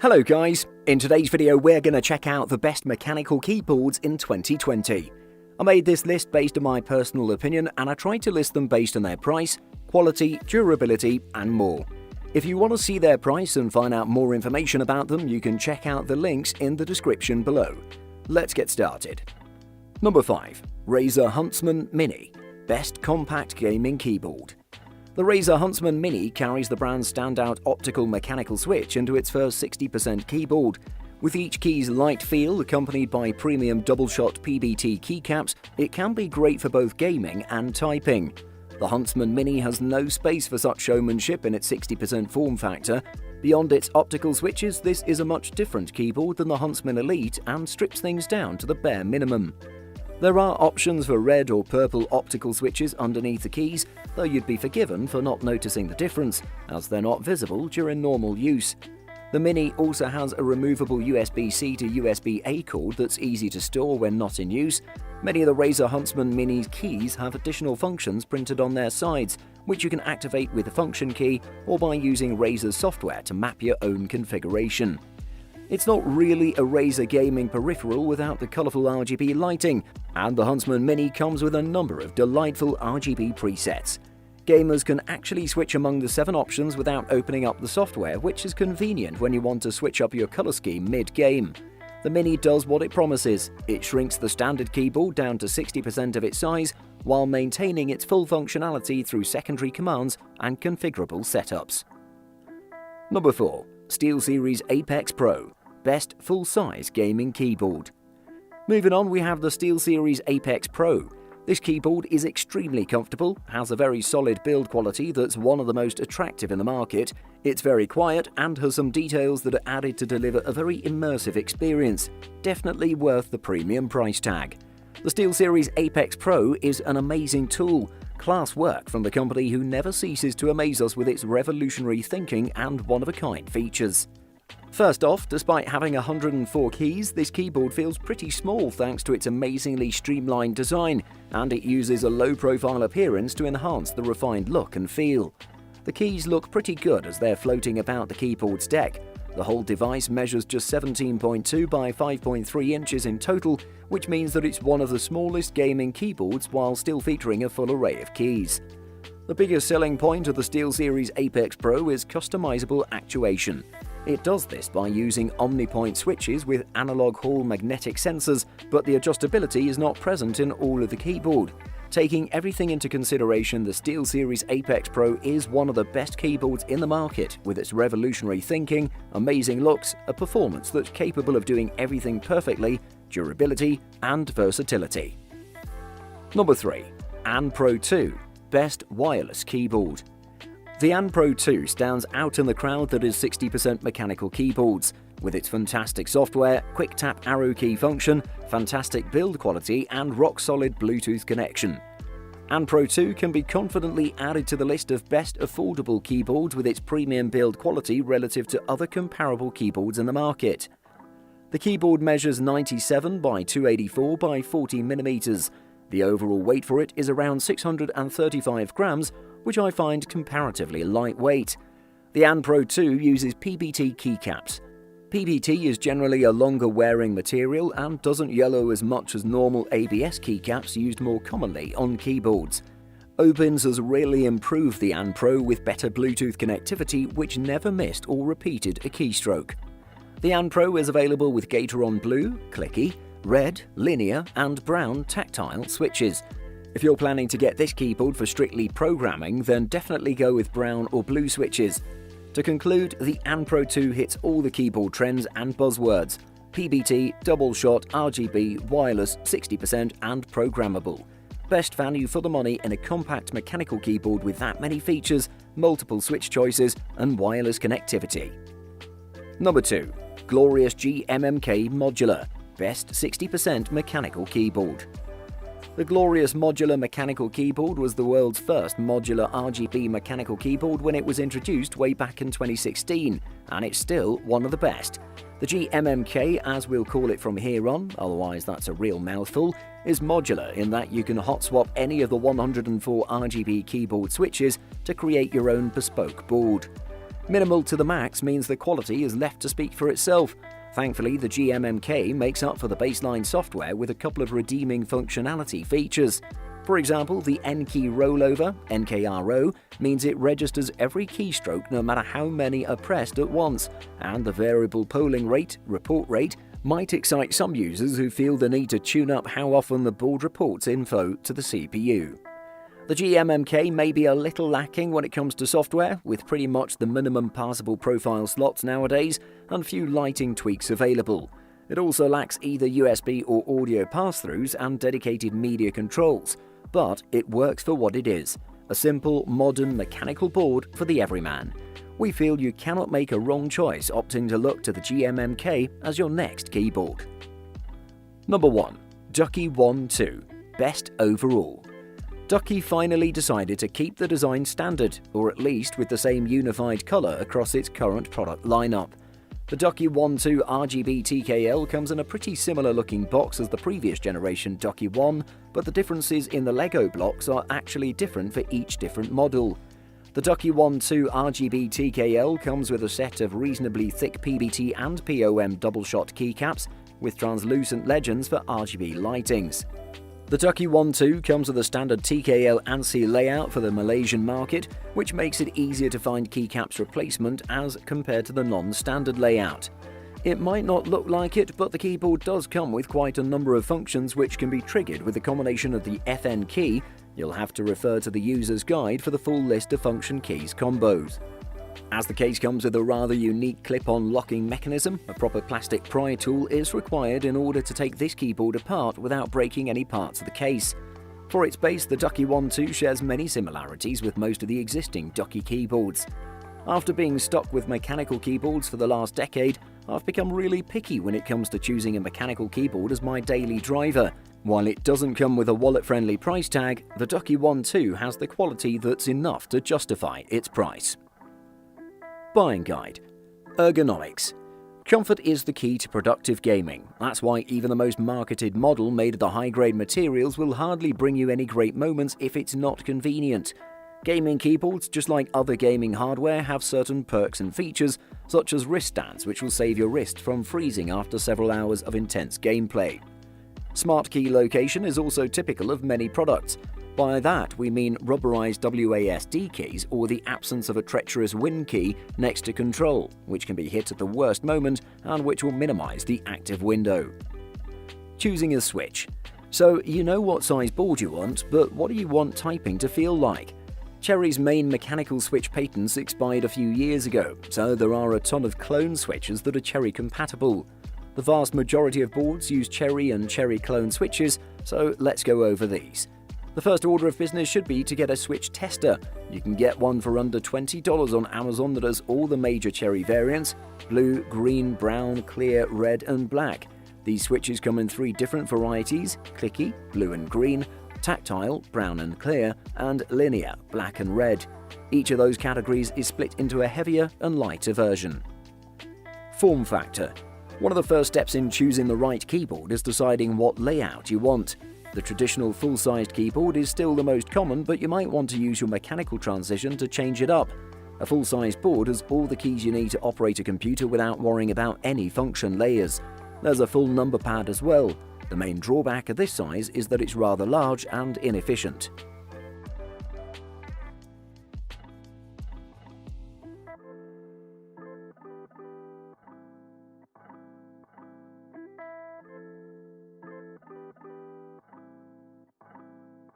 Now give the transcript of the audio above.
Hello guys, in today's video we're going to check out the best mechanical keyboards in 2020. I made this list based on my personal opinion and I tried to list them based on their price, quality, durability and more. If you want to see their price and find out more information about them, you can check out the links in the description below. Let's get started. Number 5. Razer Huntsman Mini, Best Compact Gaming Keyboard. The Razer Huntsman Mini carries the brand's standout optical mechanical switch into its first 60% keyboard. With each key's light feel accompanied by premium double-shot PBT keycaps, it can be great for both gaming and typing. The Huntsman Mini has no space for such showmanship in its 60% form factor. Beyond its optical switches, this is a much different keyboard than the Huntsman Elite and strips things down to the bare minimum. There are options for red or purple optical switches underneath the keys, though you'd be forgiven for not noticing the difference, as they're not visible during normal use. The Mini also has a removable USB-C to USB-A cord that's easy to store when not in use. Many of the Razer Huntsman Mini's keys have additional functions printed on their sides, which you can activate with the function key or by using Razer's software to map your own configuration. It's not really a Razer gaming peripheral without the colourful RGB lighting, and the Huntsman Mini comes with a number of delightful RGB presets. Gamers can actually switch among the 7 options without opening up the software, which is convenient when you want to switch up your colour scheme mid-game. The Mini does what it promises. It shrinks the standard keyboard down to 60% of its size, while maintaining its full functionality through secondary commands and configurable setups. Number 4. SteelSeries Apex Pro, Best Full-Size Gaming Keyboard. Moving on, we have the SteelSeries Apex Pro. This keyboard is extremely comfortable, has a very solid build quality that's one of the most attractive in the market. It's very quiet and has some details that are added to deliver a very immersive experience. Definitely worth the premium price tag. The SteelSeries Apex Pro is an amazing tool. Class work from the company who never ceases to amaze us with its revolutionary thinking and one-of-a-kind features. First off, despite having 104 keys, this keyboard feels pretty small thanks to its amazingly streamlined design, and it uses a low-profile appearance to enhance the refined look and feel. The keys look pretty good as they're floating about the keyboard's deck. The whole device measures just 17.2 by 5.3 inches in total, which means that it's one of the smallest gaming keyboards while still featuring a full array of keys. The biggest selling point of the SteelSeries Apex Pro is customizable actuation. It does this by using OmniPoint switches with analog Hall magnetic sensors, but the adjustability is not present in all of the keyboard. Taking everything into consideration, the SteelSeries Apex Pro is one of the best keyboards in the market, with its revolutionary thinking, amazing looks, a performance that's capable of doing everything perfectly, durability and versatility. Number 3. ANPRO 2, Best Wireless Keyboard. The ANPRO 2 stands out in the crowd that is 60% mechanical keyboards. With its fantastic software, quick tap arrow key function, fantastic build quality and rock-solid Bluetooth connection. ANPRO 2 can be confidently added to the list of best affordable keyboards with its premium build quality relative to other comparable keyboards in the market. The keyboard measures 97 by 284 by 40 mm. The overall weight for it is around 635 grams, which I find comparatively lightweight. The ANPRO 2 uses PBT keycaps. PBT is generally a longer wearing material and doesn't yellow as much as normal ABS keycaps used more commonly on keyboards. Opens has really improved the ANPRO with better Bluetooth connectivity which never missed or repeated a keystroke. The ANPRO is available with Gateron Blue, Clicky, Red, Linear and Brown tactile switches. If you're planning to get this keyboard for strictly programming, then definitely go with brown or blue switches. To conclude, the ANPRO 2 hits all the keyboard trends and buzzwords: PBT, double shot, RGB, wireless, 60% and programmable. Best value for the money in a compact mechanical keyboard with that many features, multiple switch choices and wireless connectivity. Number 2. Glorious G-MMK Modular, Best 60% Mechanical Keyboard. The Glorious Modular Mechanical Keyboard was the world's first modular RGB mechanical keyboard when it was introduced way back in 2016, and it's still one of the best. The G-MMK, as we'll call it from here on, otherwise that's a real mouthful, is modular in that you can hot swap any of the 104 RGB keyboard switches to create your own bespoke board. Minimal to the max means the quality is left to speak for itself. Thankfully, the GMMK makes up for the baseline software with a couple of redeeming functionality features. For example, the N-key rollover, NKRO, means it registers every keystroke no matter how many are pressed at once, and the variable polling rate, report rate, might excite some users who feel the need to tune up how often the board reports info to the CPU. The GMMK may be a little lacking when it comes to software, with pretty much the minimum passable profile slots nowadays and few lighting tweaks available. It also lacks either USB or audio pass-throughs and dedicated media controls, but it works for what it is, a simple, modern mechanical board for the everyman. We feel you cannot make a wrong choice opting to look to the GMMK as your next keyboard. Number 1. Ducky One 2, Best Overall. Ducky finally decided to keep the design standard, or at least with the same unified colour across its current product lineup. The Ducky One 2 RGB TKL comes in a pretty similar looking box as the previous generation Ducky One, but the differences in the Lego blocks are actually different for each different model. The Ducky One 2 RGB TKL comes with a set of reasonably thick PBT and POM double-shot keycaps with translucent legends for RGB lightings. The Ducky One 2 comes with a standard TKL ANSI layout for the Malaysian market, which makes it easier to find keycaps replacement as compared to the non-standard layout. It might not look like it, but the keyboard does come with quite a number of functions which can be triggered with the combination of the FN key. You'll have to refer to the user's guide for the full list of function keys combos. As the case comes with a rather unique clip-on locking mechanism, a proper plastic pry tool is required in order to take this keyboard apart without breaking any parts of the case. For its base, the Ducky One 2 shares many similarities with most of the existing Ducky keyboards. After being stuck with mechanical keyboards for the last decade, I've become really picky when it comes to choosing a mechanical keyboard as my daily driver. While it doesn't come with a wallet-friendly price tag, the Ducky One 2 has the quality that's enough to justify its price. Buying guide. Ergonomics. Comfort is the key to productive gaming. That's why even the most marketed model made of the high-grade materials will hardly bring you any great moments if it's not convenient. Gaming keyboards, just like other gaming hardware, have certain perks and features, such as wrist stands, which will save your wrist from freezing after several hours of intense gameplay. Smart key location is also typical of many products. By that, we mean rubberized WASD keys or the absence of a treacherous Win key next to control, which can be hit at the worst moment and which will minimize the active window. Choosing a switch. So you know what size board you want, but what do you want typing to feel like? Cherry's main mechanical switch patents expired a few years ago, so there are a ton of clone switches that are Cherry compatible. The vast majority of boards use Cherry and Cherry clone switches, so let's go over these. The first order of business should be to get a switch tester. You can get one for under $20 on Amazon that has all the major Cherry variants: blue, green, brown, clear, red and black. These switches come in 3 different varieties: clicky, blue and green, tactile, brown and clear, and linear, black and red. Each of those categories is split into a heavier and lighter version. Form factor. One of the first steps in choosing the right keyboard is deciding what layout you want. The traditional full-sized keyboard is still the most common, but you might want to use your mechanical transition to change it up. A full-sized board has all the keys you need to operate a computer without worrying about any function layers. There's a full number pad as well. The main drawback of this size is that it's rather large and inefficient.